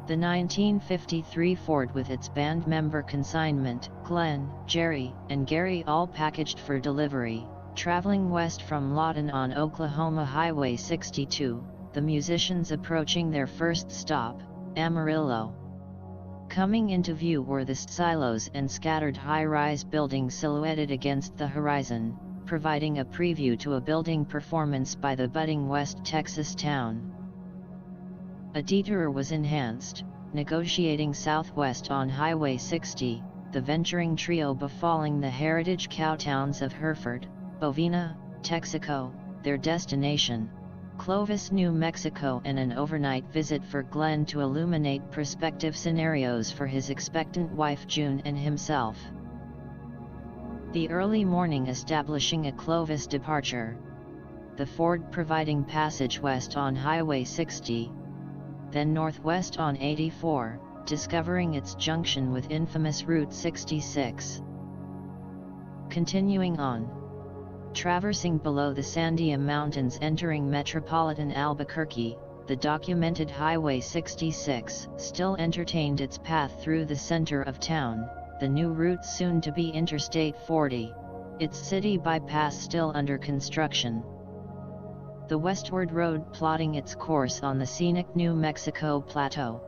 The 1953 Ford with its band member consignment, Glenn, Jerry, and Gary all packaged for delivery, traveling west from Lawton on Oklahoma Highway 62, the musicians approaching their first stop, Amarillo. Coming into view were the silos and scattered high-rise buildings silhouetted against the horizon, providing a preview to a building performance by the budding West Texas town. A detour was enhanced, negotiating southwest on Highway 60, the venturing trio befalling the heritage cowtowns of Hereford, Bovina, Texaco, their destination, Clovis, New Mexico, and an overnight visit for Glenn to illuminate prospective scenarios for his expectant wife June and himself. The early morning establishing a Clovis departure. The Ford providing passage west on Highway 60, then northwest on 84, discovering its junction with infamous Route 66. Continuing on. Traversing below the Sandia Mountains entering metropolitan Albuquerque, the documented Highway 66 still entertained its path through the center of town, the new route soon to be Interstate 40, its city bypass still under construction. The westward road plotting its course on the scenic New Mexico plateau.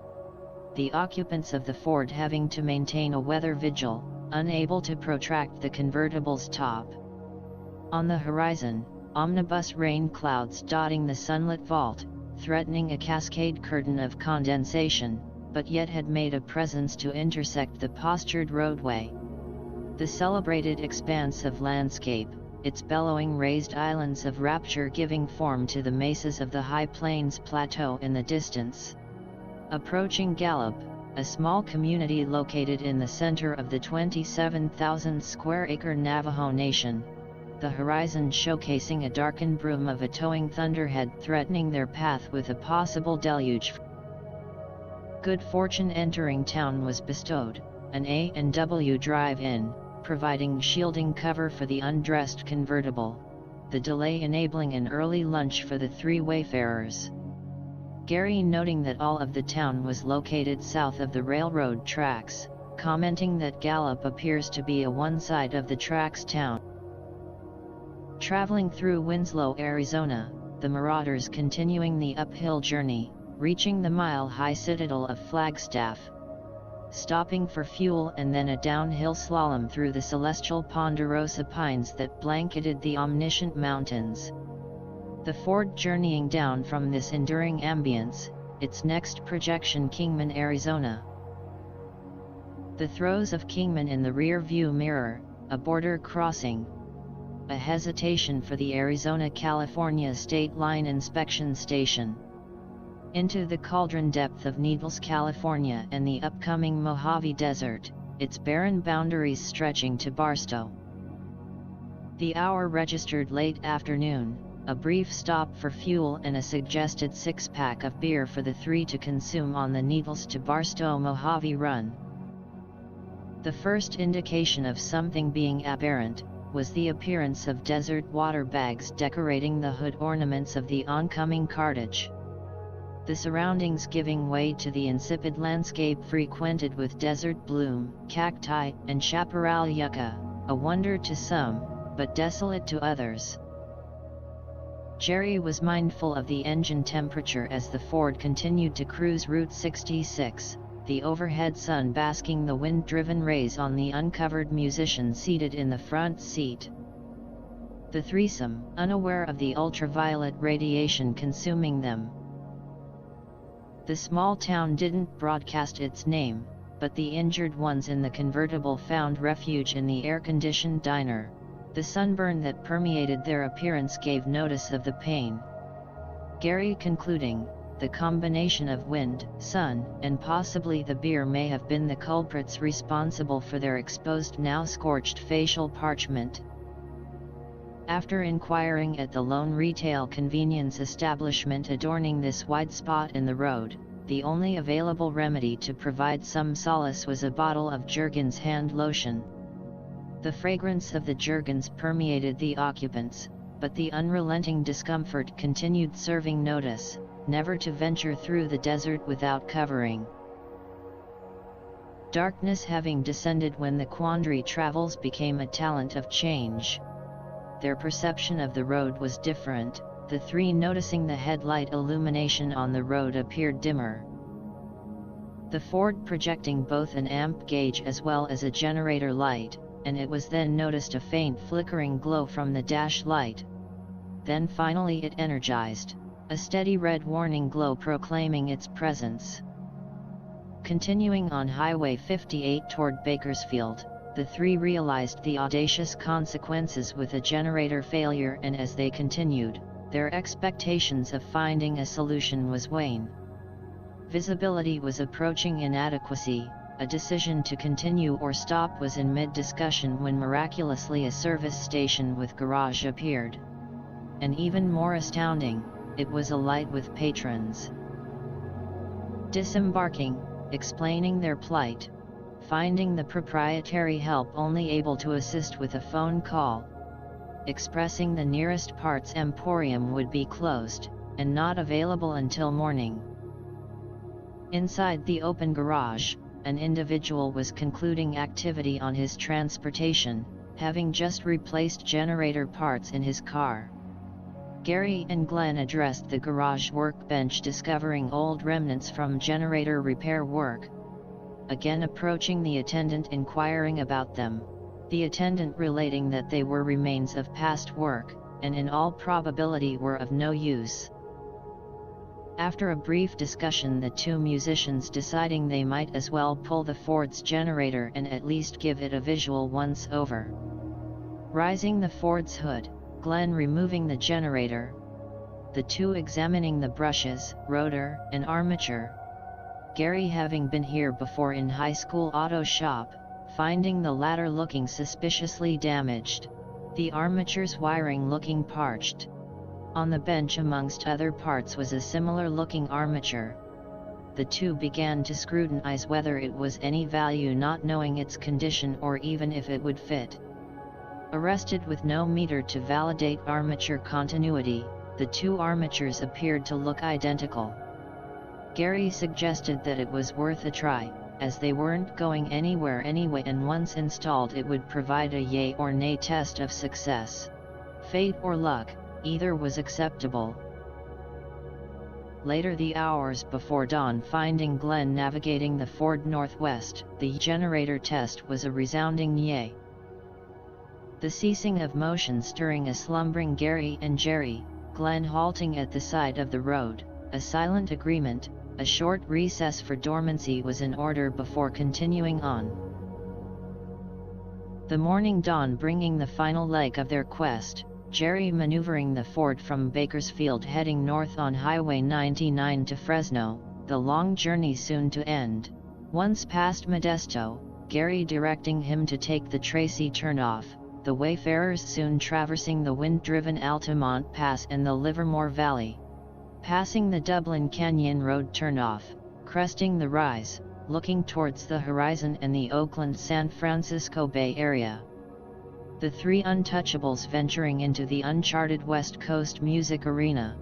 The occupants of the Ford having to maintain a weather vigil, unable to protract the convertible's top. On the horizon, omnibus rain clouds dotting the sunlit vault, threatening a cascade curtain of condensation, but yet had made a presence to intersect the postured roadway. The celebrated expanse of landscape, its bellowing raised islands of rapture giving form to the mesas of the High Plains Plateau in the distance. Approaching Gallup, a small community located in the center of the 27,000 square acre Navajo Nation, the horizon showcasing a darkened brume of a towing thunderhead threatening their path with a possible deluge. Good fortune entering town was bestowed, an A&W drive-in, providing shielding cover for the undressed convertible, the delay enabling an early lunch for the three wayfarers. Gary noting that all of the town was located south of the railroad tracks, commenting that Gallup appears to be a one side of the tracks town. Traveling through Winslow, Arizona, the Marauders continuing the uphill journey, reaching the mile-high citadel of Flagstaff. Stopping for fuel and then a downhill slalom through the celestial ponderosa pines that blanketed the omniscient mountains. The Ford journeying down from this enduring ambience, its next projection Kingman, Arizona. The throes of Kingman in the rear view mirror, a border crossing. A hesitation for the Arizona-California state line inspection station. Into the cauldron depth of Needles, California and the upcoming Mojave Desert, its barren boundaries stretching to Barstow. The hour registered late afternoon, a brief stop for fuel and a suggested six-pack of beer for the three to consume on the Needles to Barstow Mojave run. The first indication of something being aberrant was the appearance of desert water bags decorating the hood ornaments of the oncoming cartage. The surroundings giving way to the insipid landscape frequented with desert bloom, cacti, and chaparral yucca, a wonder to some, but desolate to others. Jerry was mindful of the engine temperature as the Ford continued to cruise Route 66, the overhead sun basking the wind-driven rays on the uncovered musician seated in the front seat. The threesome, unaware of the ultraviolet radiation consuming them. The small town didn't broadcast its name, but the injured ones in the convertible found refuge in the air-conditioned diner. The sunburn that permeated their appearance gave notice of the pain. Gary concluding, the combination of wind, sun, and possibly the beer may have been the culprits responsible for their exposed now scorched facial parchment. After inquiring at the lone retail convenience establishment adorning this wide spot in the road, the only available remedy to provide some solace was a bottle of Jergens hand lotion. The fragrance of the Jergens permeated the occupants, but the unrelenting discomfort continued serving notice, never to venture through the desert without covering. darkness having descended when the quandary travels became a talent of change. Their perception of the road was different, the three noticing the headlight illumination on the road appeared dimmer. The Ford projecting both an amp gauge as well as a generator light, and it was then noticed a faint flickering glow from the dash light. Then finally it energized, a steady red warning glow proclaiming its presence. Continuing on Highway 58 toward Bakersfield, the three realized the audacious consequences with a generator failure, and as they continued, their expectations of finding a solution was wane. Visibility was approaching inadequacy, a decision to continue or stop was in mid-discussion when miraculously a service station with garage appeared. And even more astounding, it was alight with patrons. Disembarking, explaining their plight, finding the proprietary help only able to assist with a phone call, expressing the nearest parts emporium would be closed, and not available until morning. Inside the open garage, an individual was concluding activity on his transportation, having just replaced generator parts in his car. Gary and Glenn addressed the garage workbench, discovering old remnants from generator repair work. Again approaching the attendant inquiring about them, the attendant relating that they were remains of past work, and in all probability were of no use. After a brief discussion, the two musicians deciding they might as well pull the Ford's generator and at least give it a visual once over. Rising the Ford's hood, Glenn removing the generator, the two examining the brushes, rotor, and armature. Gary having been here before in high school auto shop, finding the latter looking suspiciously damaged, the armature's wiring looking parched. On the bench amongst other parts was a similar looking armature. The two began to scrutinize whether it was any value, not knowing its condition or even if it would fit. Arrested with no meter to validate armature continuity, the two armatures appeared to look identical. Gary suggested that it was worth a try, as they weren't going anywhere anyway, and once installed it would provide a yay or nay test of success. Fate or luck, either was acceptable. Later, the hours before dawn, finding Glenn navigating the Ford Northwest, the generator test was a resounding yay. The ceasing of motion stirring a slumbering Gary and Jerry, Glenn halting at the side of the road, a silent agreement, a short recess for dormancy was in order before continuing on. The morning dawn bringing the final leg of their quest, Jerry maneuvering the Ford from Bakersfield heading north on Highway 99 to Fresno, the long journey soon to end. Once past Modesto, Gary directing him to take the Tracy turnoff, the wayfarers soon traversing the wind-driven Altamont Pass and the Livermore Valley. Passing the Dublin Canyon Road turnoff, cresting the rise, looking towards the horizon and the Oakland-San Francisco Bay Area. The three untouchables venturing into the uncharted West Coast music arena,